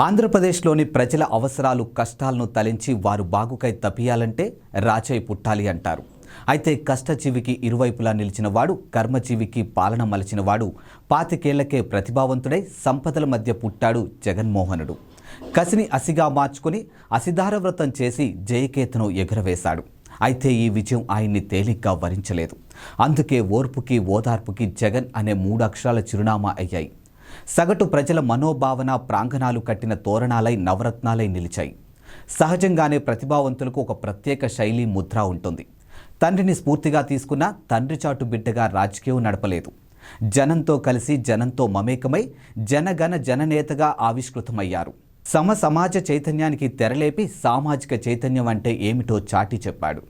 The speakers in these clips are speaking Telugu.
ఆంధ్రప్రదేశ్లోని ప్రజల అవసరాలు కష్టాలను తలించి వారు బాగుకై తప్పియాలంటే రాజయ్య పుట్టాలి అంటారు. అయితే కష్టజీవికి ఇరువైపులా నిలిచినవాడు, కర్మజీవికి పాలన మలిచినవాడు, 25 ఏళ్లకే ప్రతిభావంతుడై సంపదల మధ్య పుట్టాడు జగన్మోహనుడు. కసిని అసిగా మార్చుకుని అసిధార వ్రతం చేసి జయకేతను ఎగురవేశాడు. అయితే ఈ విజయం ఆయన్ని తేలిగ్గా వరించలేదు. అందుకే ఓర్పుకి ఓదార్పుకి జగన్ అనే 3 అక్షరాల చిరునామా అయ్యాయి. సగటు ప్రజల మనోభావన ప్రాంగణాలు కట్టిన తోరణాలై నవరత్నాలై నిలిచాయి. సహజంగానే ప్రతిభావంతులకు ఒక ప్రత్యేక శైలి ముద్ర ఉంటుంది. తండ్రిని స్ఫూర్తిగా తీసుకున్న తండ్రి చాటు బిడ్డగా రాజకీయం నడపలేదు. జనంతో కలిసి జనంతో మమేకమై జనగణ జననేతగా ఆవిష్కృతమయ్యారు. సమాజ చైతన్యానికి తెరలేపి సామాజిక చైతన్యం అంటే ఏమిటో చాటి చెప్పాడు.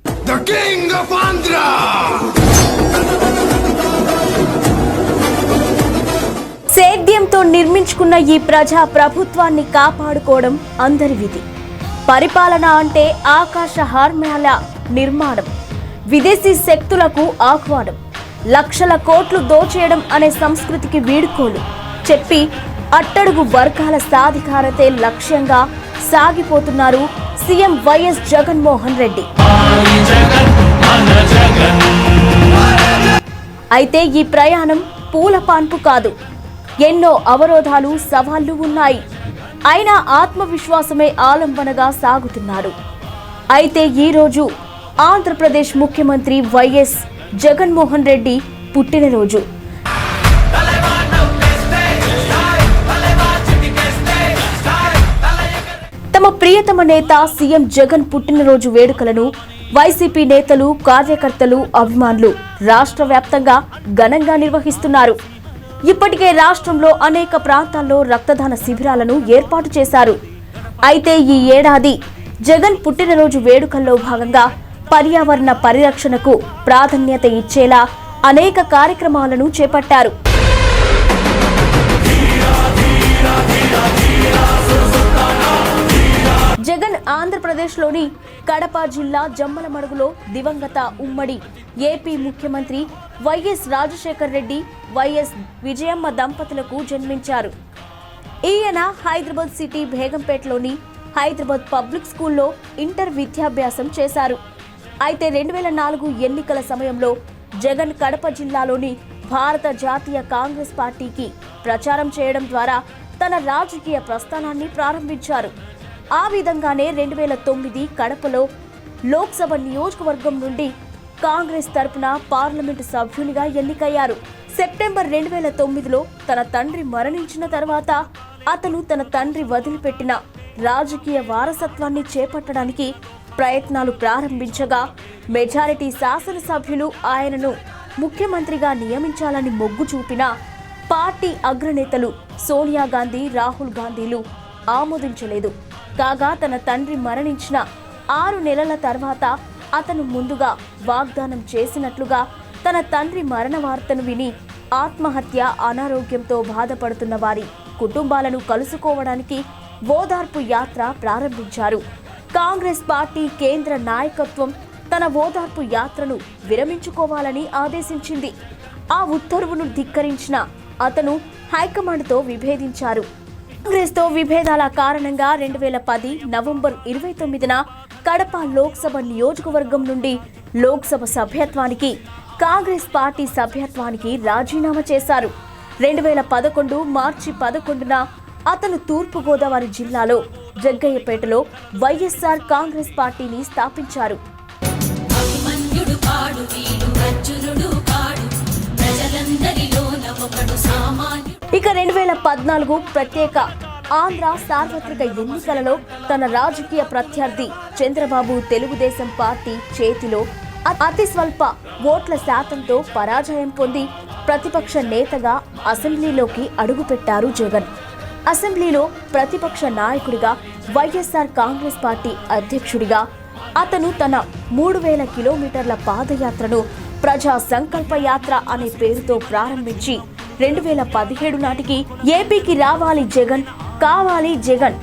సేద్యంతో నిర్మించుకున్న ఈ ప్రజా ప్రభుత్వాన్ని కాపాడుకోవడం అందరి విధి. పరిపాలన అంటే ఆకాశ హార్మ్యాల నిర్మాణం, విదేశీ శక్తులకు ఆహ్వానం, లక్షల కోట్లు దోచేయడం అనే సంస్కృతికి వీడుకోలు చెప్పి అట్టడుగు వర్గాల సాధికారతే లక్ష్యంగా సాగిపోతున్నారు సీఎం వైఎస్ జగన్మోహన్ రెడ్డి. అయితే ఈ ప్రయాణం పూల పాన్పు కాదు. ఎన్నో అవరోధాలు, సవాళ్లు ఉన్నాయి. అయినా ఆత్మవిశ్వాసమే ఆలంబనగా సాగుతున్నారు. అయితే ఈరోజు ఆంధ్రప్రదేశ్ ముఖ్యమంత్రి వైఎస్ జగన్మోహన్ రెడ్డి పుట్టినరోజు. తమ ప్రియతమ నేత సీఎం జగన్ పుట్టినరోజు వేడుకలను వైసీపీ నేతలు, కార్యకర్తలు, అభిమానులు రాష్ట్ర వ్యాప్తంగా ఘనంగా నిర్వహిస్తున్నారు. ఇప్పటికే రాష్ట్రంలో అనేక ప్రాంతాల్లో రక్తదాన శిబిరాలను ఏర్పాటు చేశారు. అయితే ఈ ఏడాది జగన్ పుట్టినరోజు వేడుకల్లో భాగంగా పర్యావరణ పరిరక్షణకు ప్రాధాన్యత ఇచ్చేలా అనేక కార్యక్రమాలను చేపట్టారు. జగన్ ఆంధ్రప్రదేశ్లోని కడప జిల్లా జమ్మలమడుగులో దివంగత ఉమ్మడి ఏపీ ముఖ్యమంత్రి వైఎస్ రాజశేఖర్ రెడ్డి, వైఎస్ విజయమ్మ దంపతులకు జన్మించారు. ఈయన హైదరాబాద్ సిటీ బేగంపేటలోని హైదరాబాద్ పబ్లిక్ స్కూల్లో ఇంటర్ విద్యాభ్యాసం చేశారు. అయితే 2004 ఎన్నికల సమయంలో జగన్ కడప జిల్లాలోని భారత జాతీయ కాంగ్రెస్ పార్టీకి ప్రచారం చేయడం ద్వారా తన రాజకీయ ప్రస్థానాన్ని ప్రారంభించారు. ఆ విధంగానే 2009 కడపలో లోక్సభ నియోజకవర్గం నుండి కాంగ్రెస్ తరపున పార్లమెంటు సభ్యునిగా ఎన్నికయ్యారు. సెప్టెంబర్ 2009లో తన తండ్రి మరణించిన తర్వాత అతను తన తండ్రి వదిలిపెట్టిన రాజకీయ వారసత్వాన్ని చేపట్టడానికి ప్రయత్నాలు ప్రారంభించగా మెజారిటీ శాసనసభ్యులు ఆయనను ముఖ్యమంత్రిగా నియమించాలని మొగ్గు చూపిన పార్టీ అగ్రనేతలు సోనియా గాంధీ, రాహుల్ గాంధీలు ఆమోదించలేదు. కాగా తన తండ్రి మరణించిన 6 నెలల తర్వాత అతను ముందుగా వాగ్దానం చేసినట్లుగా తన తండ్రి మరణ వార్తను విని ఆత్మహత్య, అనారోగ్యంతో బాధపడుతున్న వారి కుటుంబాలను కలుసుకోవడానికి ఓదార్పు యాత్ర ప్రారంభించారు. కాంగ్రెస్ పార్టీ కేంద్ర నాయకత్వం తన ఓదార్పు యాత్రను విరమించుకోవాలని ఆదేశించింది. ఆ ఉత్తర్వును ధిక్కరించిన అతను హైకమాండ్తో విభేదించారు. కాంగ్రెస్తో విభేదాల కారణంగా 2010 నవంబర్ 29న కడప లోక్సభ నియోజకవర్గం నుండి లోక్సభ సభ్యత్వానికి, కాంగ్రెస్ పార్టీ సభ్యత్వానికి రాజీనామా చేశారు. 2011 మార్చి 11న అతను తూర్పుగోదావరి జిల్లాలో జగ్గయ్యపేటలో వైఎస్ఆర్ కాంగ్రెస్ పార్టీని స్థాపించారు. ఇక 2014 ప్రత్యేక ఆంధ్ర సార్వత్రిక ఎన్నికలలో తన రాజకీయ ప్రత్యర్థి చంద్రబాబు తెలుగుదేశం పార్టీ చేతిలో అతి స్వల్ప ఓట్ల శాతంతో పరాజయం పొంది ప్రతిపక్ష నేతగా అసెంబ్లీలోకి అడుగుపెట్టారు జగన్. అసెంబ్లీలో ప్రతిపక్ష నాయకుడిగా, వైఎస్ఆర్ కాంగ్రెస్ పార్టీ అధ్యక్షుడిగా అతను తన 3000 కిలోమీటర్ల పాదయాత్రను ప్రజా సంకల్ప యాత్ర అనే పేరుతో ప్రారంభించి 2017 నాటికి ఏపీకి రావాలి జగన్, కావాలి జగన్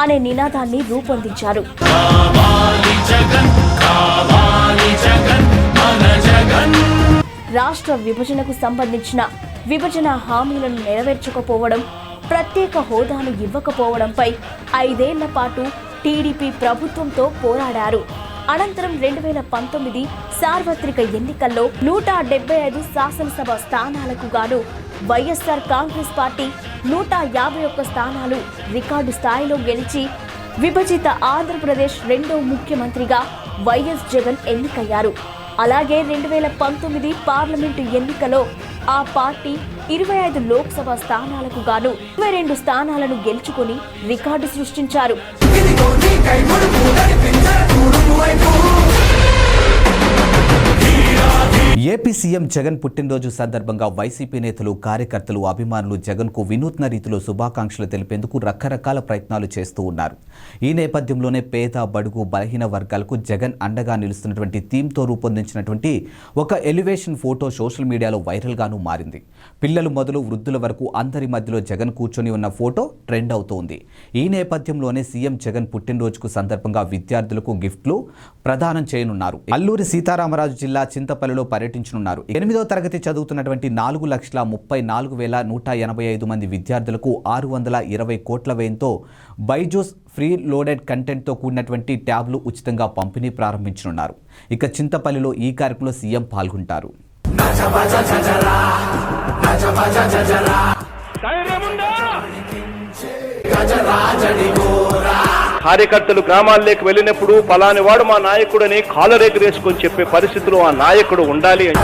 అనే నినాదాన్ని రూపొందించారు. రాష్ట్ర విభజనకు సంబంధించిన విభజన హామీలను నెరవేర్చకపోవడం, ప్రత్యేక హోదాను ఇవ్వకపోవడంపై 5 ఏళ్ల పాటు టీడీపీ ప్రభుత్వంతో పోరాడారు. అనంతరం 2019 సార్వత్రిక ఎన్నికల్లో 175 శాసనసభ స్థానాలకు గాను వైఎస్ఆర్ కాంగ్రెస్ పార్టీ 151 స్థానాలు రికార్డు స్థాయిలో గెలిచి విభజిత ఆంధ్రప్రదేశ్ రెండో ముఖ్యమంత్రిగా వైఎస్ జగన్ ఎన్నికయ్యారు. అలాగే 2019 పార్లమెంటు ఎన్నికలో ఆ పార్టీ 25 లోక్సభ స్థానాలకు గాను 22 స్థానాలను గెలుచుకుని రికార్డు సృష్టించారు. ఏపీ సీఎం జగన్ పుట్టినరోజు సందర్భంగా వైసీపీ నేతలు, కార్యకర్తలు, అభిమానులు జగన్కు వినూత్న రీతిలో శుభాకాంక్షలు తెలిపేందుకు రకరకాల ప్రయత్నాలు చేస్తూ ఉన్నారు. ఈ నేపథ్యంలోనే పేద, బడుగు, బలహీన వర్గాలకు జగన్ అండగా నిలుస్తున్నటువంటి థీమ్తో రూపొందించినటువంటి ఒక ఎలివేషన్ ఫోటో సోషల్ మీడియాలో వైరల్గాను మారింది. పిల్లలు మొదలు వృద్ధుల వరకు అందరి మధ్యలో జగన్ కూర్చొని ఉన్న ఫోటో ట్రెండ్ అవుతోంది. ఈ నేపథ్యంలోనే సీఎం జగన్ పుట్టినరోజుకు సందర్భంగా విద్యార్థులకు గిఫ్ట్లు ప్రదానం చేయనున్నారు. అల్లూరి సీతారామరాజు జిల్లా చింతపల్లిలో పర్యటించనున్నారు. 8వ తరగతి చదువుతున్నటువంటి 4,34,185 మంది విద్యార్థులకు 620 కోట్ల వ్యయంతో బైజూస్ ఫ్రీ లోడెడ్ కంటెంట్తో కూడినటువంటి ట్యాబ్లు ఉచితంగా పంపిణీ ప్రారంభించనున్నారు. ఇక చింతపల్లిలో ఈ కార్యక్రమంలో సీఎం పాల్గొంటారు. కార్యకర్తలు గ్రామాల్లోకి వెళ్ళినప్పుడు పలాని వాడు మా నాయకుడని కాలరేగరేసుకొని చెప్పే పరిస్థితిలో ఆ నాయకుడు ఉండాలి అని